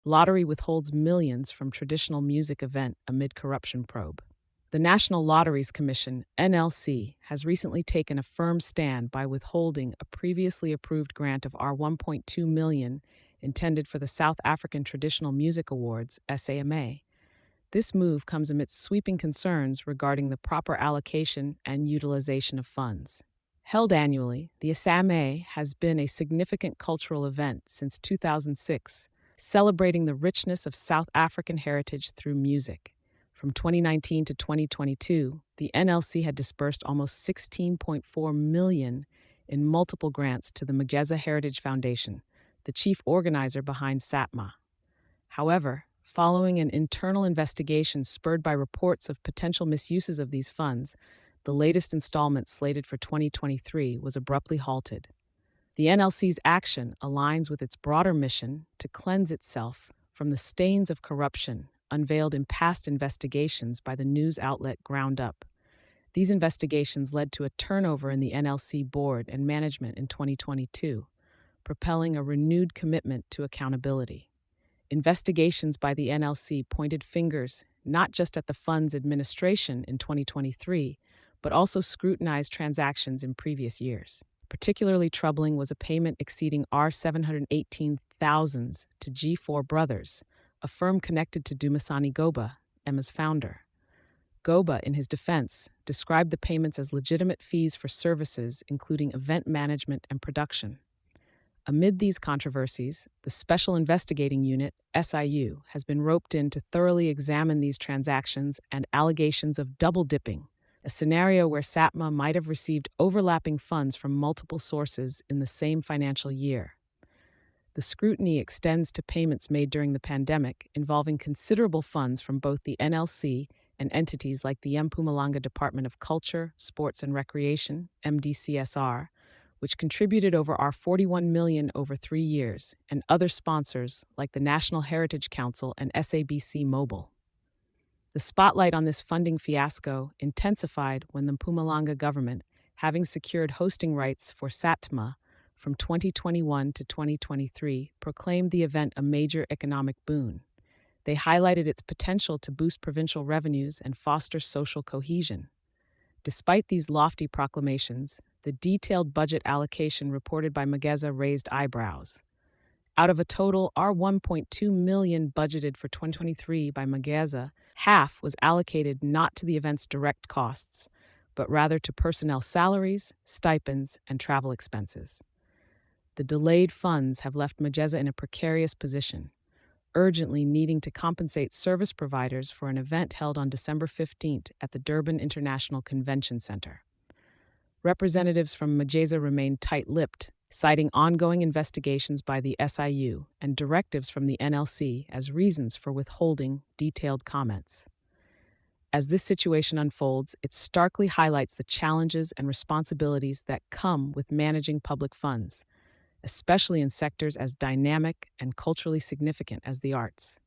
Lottery withholds millions from traditional music event amid corruption probe. The National Lotteries Commission, NLC, has recently taken a firm stand by withholding a previously approved grant of R1.2 million intended for the South African Traditional Music Awards, SAMA. This move comes amidst sweeping concerns regarding the proper allocation and utilization of funds. Held annually, the SAMA has been a significant cultural event since 2006, celebrating the richness of South African heritage through music. From 2019 to 2022, the NLC had disbursed almost 16.4 million in multiple grants to the Mbuyane Heritage Foundation, the chief organizer behind SATMA. However, following an internal investigation spurred by reports of potential misuses of these funds, the latest installment slated for 2023 was abruptly halted. The NLC's action aligns with its broader mission to cleanse itself from the stains of corruption unveiled in past investigations by the news outlet Ground Up. These investigations led to a turnover in the NLC board and management in 2022, propelling a renewed commitment to accountability. Investigations by the NLC pointed fingers not just at the fund's administration in 2023, but also scrutinized transactions in previous years. Particularly troubling was a payment exceeding R718,000 to G4 Brothers, a firm connected to Dumisani Goba, Emma's founder. Goba, in his defense, described the payments as legitimate fees for services including event management and production. Amid these controversies, the Special Investigating Unit, SIU, has been roped in to thoroughly examine these transactions and allegations of double-dipping, a scenario where SATMA might have received overlapping funds from multiple sources in the same financial year. The scrutiny extends to payments made during the pandemic involving considerable funds from both the NLC and entities like the Mpumalanga Department of Culture, Sports and Recreation, MDCSR, which contributed over R41 million over 3 years, and other sponsors like the National Heritage Council and SABC Mobile. The spotlight on this funding fiasco intensified when the Mpumalanga government, having secured hosting rights for SATMA from 2021 to 2023, proclaimed the event a major economic boon. They highlighted its potential to boost provincial revenues and foster social cohesion. Despite these lofty proclamations, the detailed budget allocation reported by Mbuyane raised eyebrows. Out of a total R1.2 million budgeted for 2023 by Mbuyane, half was allocated not to the event's direct costs, but rather to personnel salaries, stipends, and travel expenses. The delayed funds have left Mbuyane in a precarious position, urgently needing to compensate service providers for an event held on December 15th at the Durban International Convention Center. Representatives from Mbuyane remained tight-lipped, citing ongoing investigations by the SIU and directives from the NLC as reasons for withholding detailed comments. As this situation unfolds, it starkly highlights the challenges and responsibilities that come with managing public funds, especially in sectors as dynamic and culturally significant as the arts.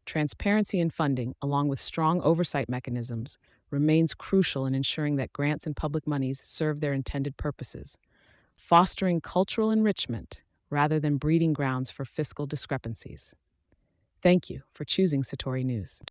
Transparency in funding, along with strong oversight mechanisms, remains crucial in ensuring that grants and public monies serve their intended purposes, fostering cultural enrichment rather than breeding grounds for fiscal discrepancies. Thank you for choosing Satori News.